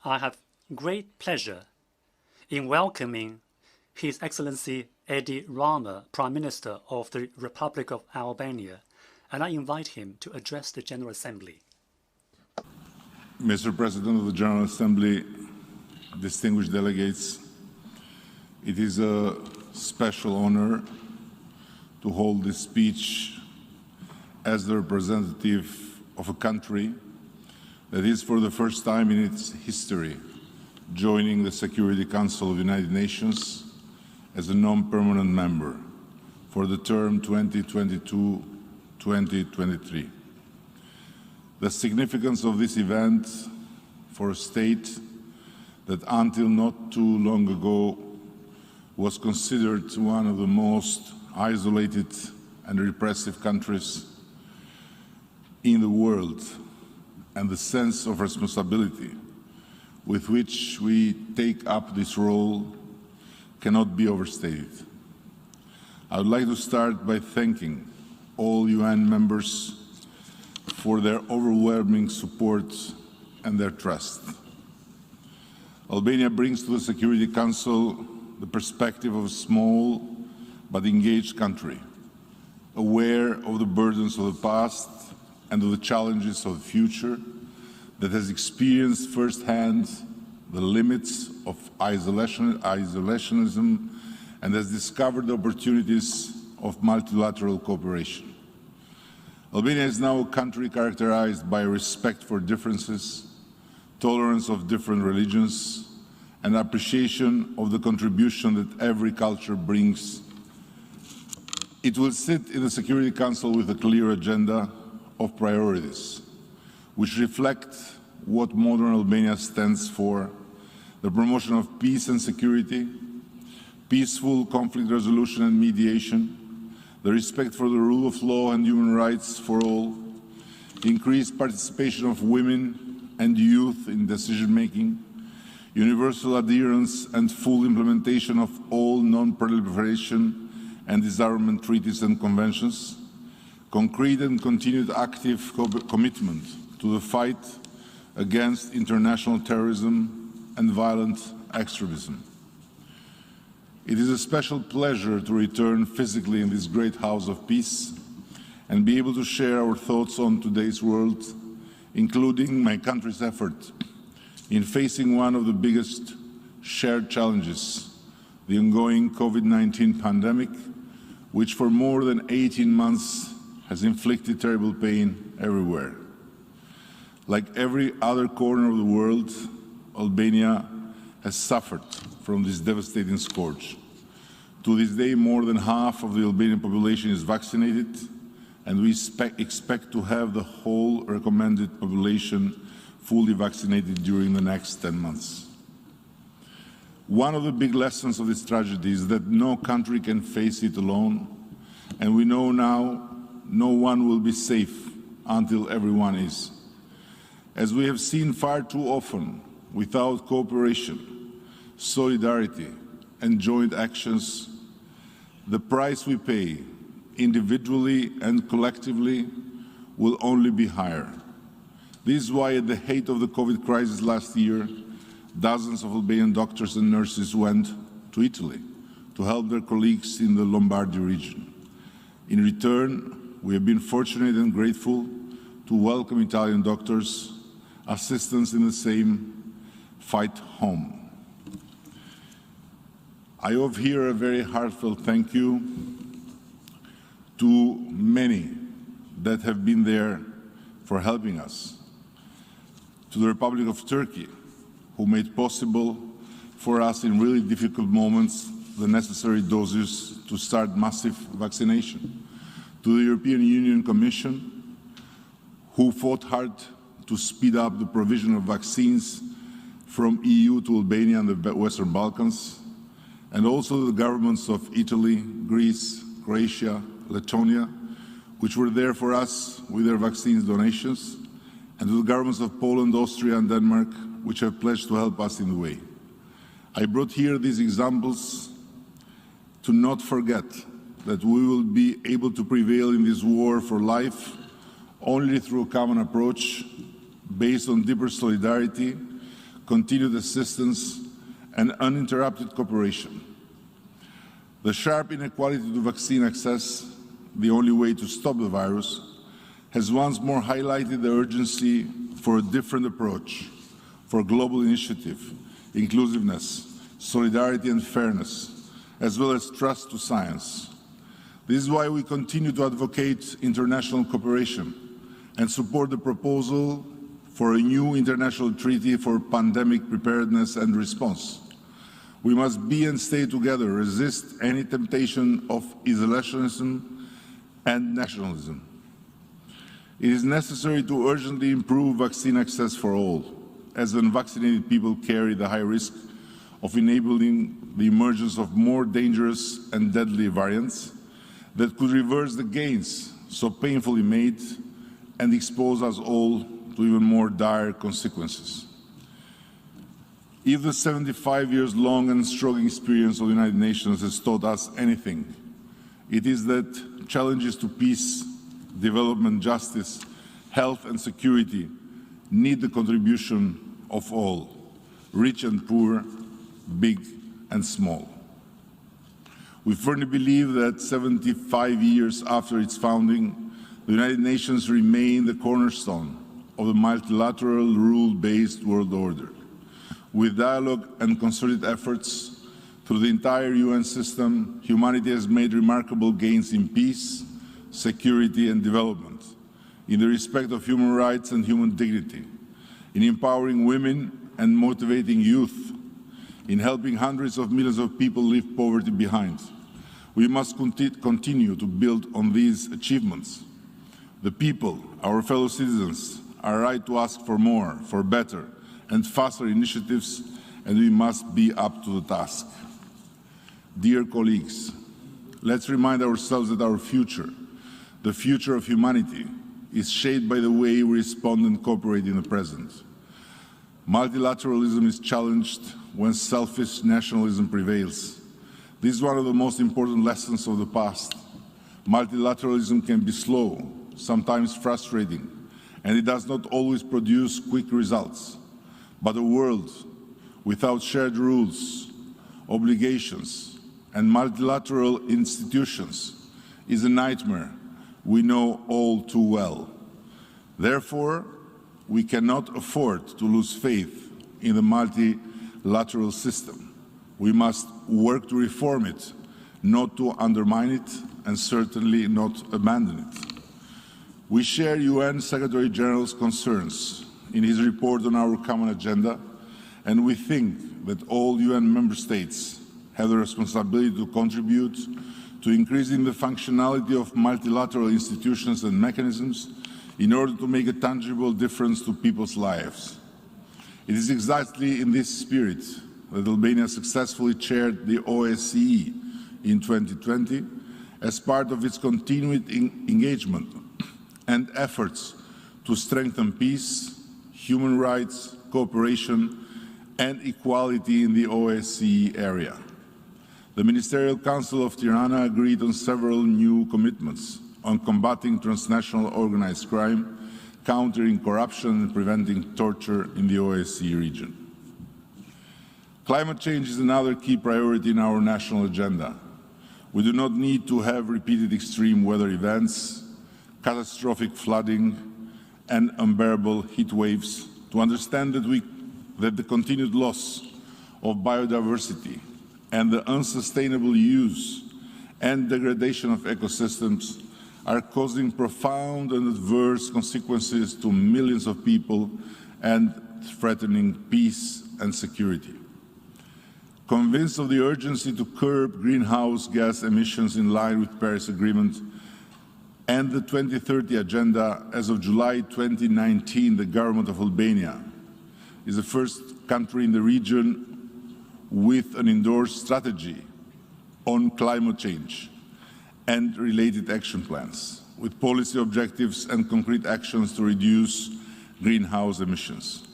I have great pleasure in welcoming His Excellency Edi Rama, Prime Minister of the Republic of Albania, and I invite him to address the General Assembly. Mr. President of the General Assembly, distinguished delegates, it is a special honor to hold this speech as the representative of a country that is for the first time in its history joining the Security Council of the United Nations as a non-permanent member for the term 2022-2023. The significance of this event for a state that until not too long ago was considered one of the most isolated and repressive countries in the world, and the sense of responsibility with which we take up this role cannot be overstated. I would like to start by thanking all UN members for their overwhelming support and their trust. Albania brings to the Security Council the perspective of a small but engaged country, aware of the burdens of the past and of the challenges of the future, that has experienced firsthand the limits of isolationism and has discovered the opportunities of multilateral cooperation. Albania is now a country characterized by respect for differences, tolerance of different religions, and appreciation of the contribution that every culture brings. It will sit in the Security Council with a clear agenda of priorities, which reflect what modern Albania stands for: the promotion of peace and security, peaceful conflict resolution and mediation, the respect for the rule of law and human rights for all, increased participation of women and youth in decision-making, universal adherence and full implementation of all non-proliferation and disarmament treaties and conventions, concrete and continued active commitment to the fight against international terrorism and violent extremism. It is a special pleasure to return physically in this great house of peace and be able to share our thoughts on today's world, including my country's effort in facing one of the biggest shared challenges, the ongoing COVID-19 pandemic, which for more than 18 months has inflicted terrible pain everywhere. Like every other corner of the world, Albania has suffered from this devastating scourge. To this day, more than half of the Albanian population is vaccinated, and we expect to have the whole recommended population fully vaccinated during the next 10 months. One of the big lessons of this tragedy is that no country can face it alone, and we know now no one will be safe until everyone is. As we have seen far too often, without cooperation, solidarity, and joint actions, the price we pay, individually and collectively, will only be higher. This is why at the height of the COVID crisis last year, dozens of Albanian doctors and nurses went to Italy to help their colleagues in the Lombardy region. In return, we have been fortunate and grateful to welcome Italian doctors, assistants in the same fight home. I have here a very heartfelt thank you to many that have been there for helping us. To the Republic of Turkey, who made possible for us in really difficult moments the necessary doses to start massive vaccination. To the European Union Commission, who fought hard to speed up the provision of vaccines from EU to Albania and the Western Balkans, and also the governments of Italy, Greece, Croatia, Lithuania, which were there for us with their vaccines donations, and to the governments of Poland, Austria, and Denmark, which have pledged to help us in the way. I brought here these examples to not forget that we will be able to prevail in this war for life only through a common approach based on deeper solidarity, continued assistance, and uninterrupted cooperation. The sharp inequality to vaccine access, the only way to stop the virus, has once more highlighted the urgency for a different approach, for global initiative, inclusiveness, solidarity and fairness, as well as trust to science. This is why we continue to advocate international cooperation and support the proposal for a new international treaty for pandemic preparedness and response. We must be and stay together, resist any temptation of isolationism and nationalism. It is necessary to urgently improve vaccine access for all, as unvaccinated people carry the high risk of enabling the emergence of more dangerous and deadly variants that could reverse the gains so painfully made and expose us all to even more dire consequences. If the 75 years long and strong experience of the United Nations has taught us anything, it is that challenges to peace, development, justice, health and security need the contribution of all, rich and poor, big and small. We firmly believe that 75 years after its founding, the United Nations remain the cornerstone of the multilateral rule-based world order. With dialogue and concerted efforts through the entire UN system, humanity has made remarkable gains in peace, security and development, in the respect of human rights and human dignity, in empowering women and motivating youth, in helping hundreds of millions of people leave poverty behind. We must continue to build on these achievements. The people, our fellow citizens, are right to ask for more, for better and faster initiatives, and we must be up to the task. Dear colleagues, let's remind ourselves that our future, the future of humanity, is shaped by the way we respond and cooperate in the present. Multilateralism is challenged when selfish nationalism prevails. This is one of the most important lessons of the past. Multilateralism can be slow, sometimes frustrating, and it does not always produce quick results. But a world without shared rules, obligations, and multilateral institutions is a nightmare we know all too well. Therefore, we cannot afford to lose faith in the multilateral system. We must work to reform it, not to undermine it, and certainly not abandon it. We share UN Secretary General's concerns in his report on our common agenda, and we think that all UN member states have the responsibility to contribute to increasing the functionality of multilateral institutions and mechanisms in order to make a tangible difference to people's lives. It is exactly in this spirit that Albania successfully chaired the OSCE in 2020 as part of its continued engagement and efforts to strengthen peace, human rights, cooperation, and equality in the OSCE area. The Ministerial Council of Tirana agreed on several new commitments on combating transnational organized crime, countering corruption, and preventing torture in the OSCE region. Climate change is another key priority in our national agenda. We do not need to have repeated extreme weather events, catastrophic flooding, and unbearable heat waves to understand that the continued loss of biodiversity and the unsustainable use and degradation of ecosystems are causing profound and adverse consequences to millions of people and threatening peace and security. Convinced of the urgency to curb greenhouse gas emissions in line with the Paris Agreement and the 2030 Agenda, as of July 2019, the government of Albania is the first country in the region with an endorsed strategy on climate change and related action plans, with policy objectives and concrete actions to reduce greenhouse emissions.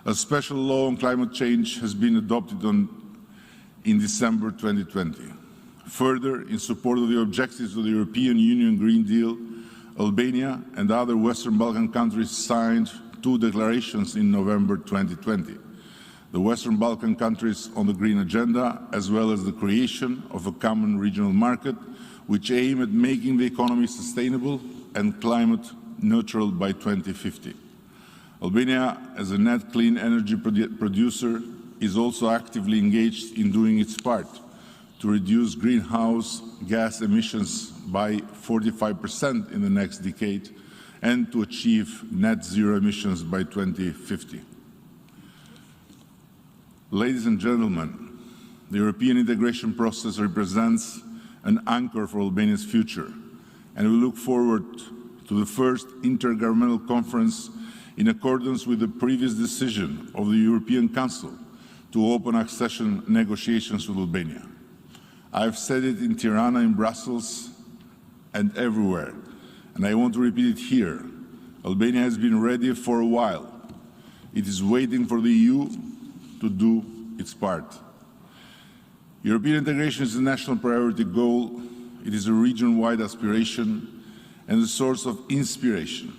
A special law on climate change has been adopted in December 2020. Further, in support of the objectives of the European Union Green Deal, Albania and other Western Balkan countries signed 2 declarations in November 2020. the Western Balkan countries on the green agenda, as well as the creation of a common regional market, which aim at making the economy sustainable and climate neutral by 2050. Albania, as a net clean energy producer, is also actively engaged in doing its part to reduce greenhouse gas emissions by 45% in the next decade and to achieve net zero emissions by 2050. Ladies and gentlemen, the European integration process represents an anchor for Albania's future, and we look forward to the first intergovernmental conference in accordance with the previous decision of the European Council to open accession negotiations with Albania. I've said it in Tirana, in Brussels, and everywhere, and I want to repeat it here. Albania has been ready for a while. It is waiting for the EU to do its part. European integration is a national priority goal. It is a region-wide aspiration and a source of inspiration.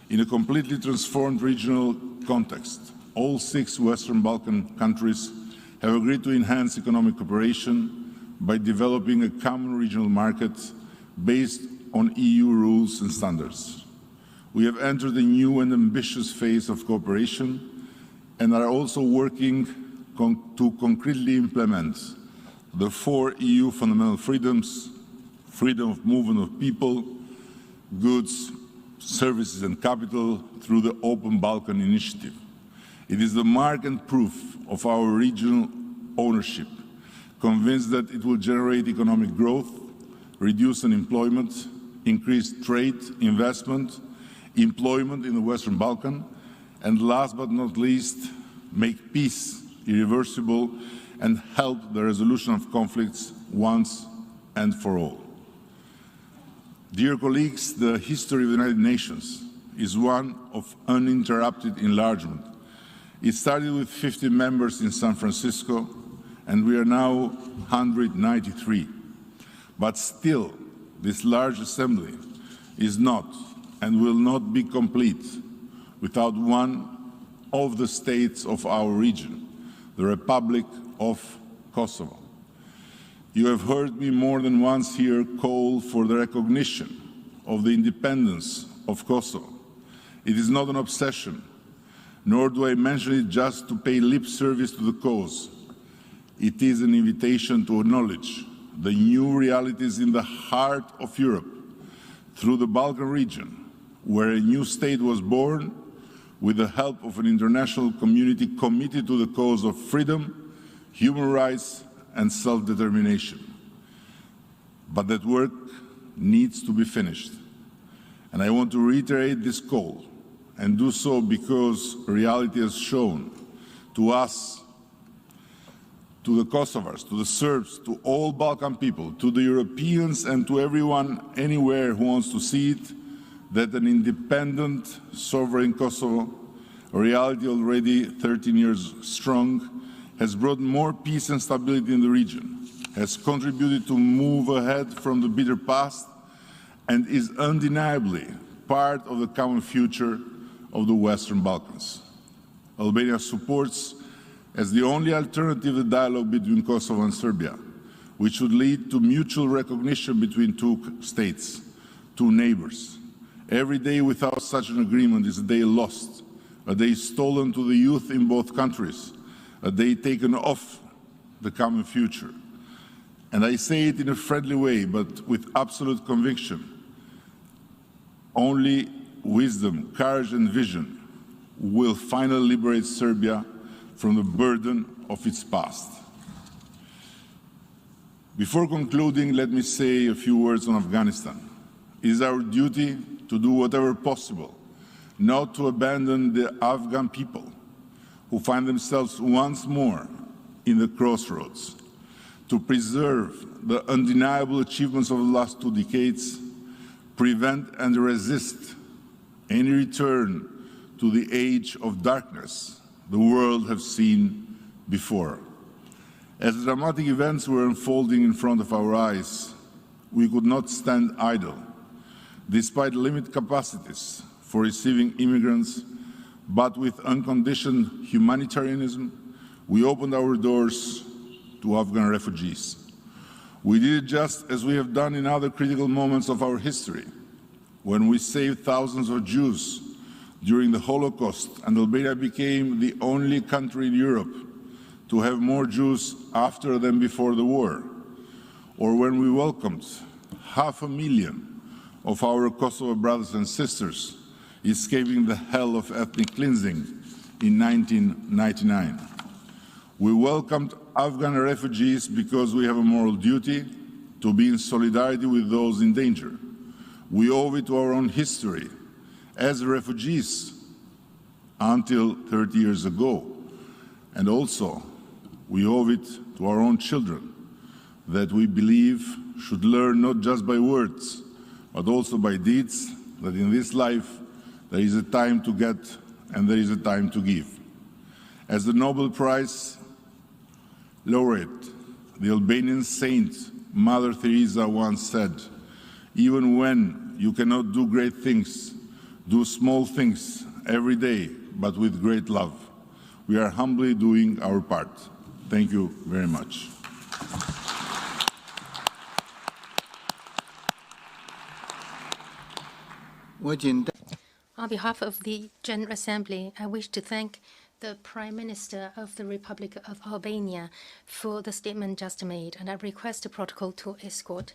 In a completely transformed regional context, all 6 Western Balkan countries have agreed to enhance economic cooperation by developing a common regional market based on EU rules and standards. We have entered a new and ambitious phase of cooperation and are also working to concretely implement the 4 EU fundamental freedoms: freedom of movement of people, goods, services and capital through the Open Balkan Initiative. It is the mark and proof of our regional ownership, convinced that it will generate economic growth, reduce unemployment, increase trade, investment, employment in the Western Balkans, and last but not least, make peace irreversible and help the resolution of conflicts once and for all. Dear colleagues, the history of the United Nations is one of uninterrupted enlargement. It started with 50 members in San Francisco, and we are now 193. But still, this large assembly is not and will not be complete without one of the states of our region, the Republic of Kosovo. You have heard me more than once here call for the recognition of the independence of Kosovo. It is not an obsession, nor do I mention it just to pay lip service to the cause. It is an invitation to acknowledge the new realities in the heart of Europe, through the Balkan region, where a new state was born with the help of an international community committed to the cause of freedom, human rights, and self-determination. But that work needs to be finished. And I want to reiterate this call, and do so because reality has shown to us, to the Kosovars, to the Serbs, to all Balkan people, to the Europeans, and to everyone anywhere who wants to see it, that an independent, sovereign Kosovo, a reality already 13 years strong, has brought more peace and stability in the region, has contributed to move ahead from the bitter past, and is undeniably part of the common future of the Western Balkans. Albania supports, as the only alternative, the dialogue between Kosovo and Serbia, which should lead to mutual recognition between 2 states, 2 neighbors. Every day without such an agreement is a day lost, a day stolen to the youth in both countries, a day taken off the common future. And I say it in a friendly way, but with absolute conviction. Only wisdom, courage and vision will finally liberate Serbia from the burden of its past. Before concluding, let me say a few words on Afghanistan. It is our duty to do whatever possible not to abandon the Afghan people who find themselves once more in the crossroads, to preserve the undeniable achievements of the last 2 decades, prevent and resist any return to the age of darkness the world has seen before. As dramatic events were unfolding in front of our eyes, we could not stand idle. Despite limited capacities for receiving immigrants, but with unconditioned humanitarianism, we opened our doors to Afghan refugees. We did it just as we have done in other critical moments of our history, when we saved thousands of Jews during the Holocaust, and Albania became the only country in Europe to have more Jews after than before the war, or when we welcomed 500,000 of our Kosovo brothers and sisters escaping the hell of ethnic cleansing in 1999. We welcomed Afghan refugees because we have a moral duty to be in solidarity with those in danger. We owe it to our own history as refugees until 30 years ago. And also, we owe it to our own children that we believe should learn not just by words, but also by deeds, that in this life there is a time to get and there is a time to give. As the Nobel Prize laureate, the Albanian saint Mother Teresa once said, "Even when you cannot do great things, do small things every day, but with great love." We are humbly doing our part. Thank you very much. On behalf of the General Assembly, I wish to thank the Prime Minister of the Republic of Albania for the statement just made, and I request the protocol to escort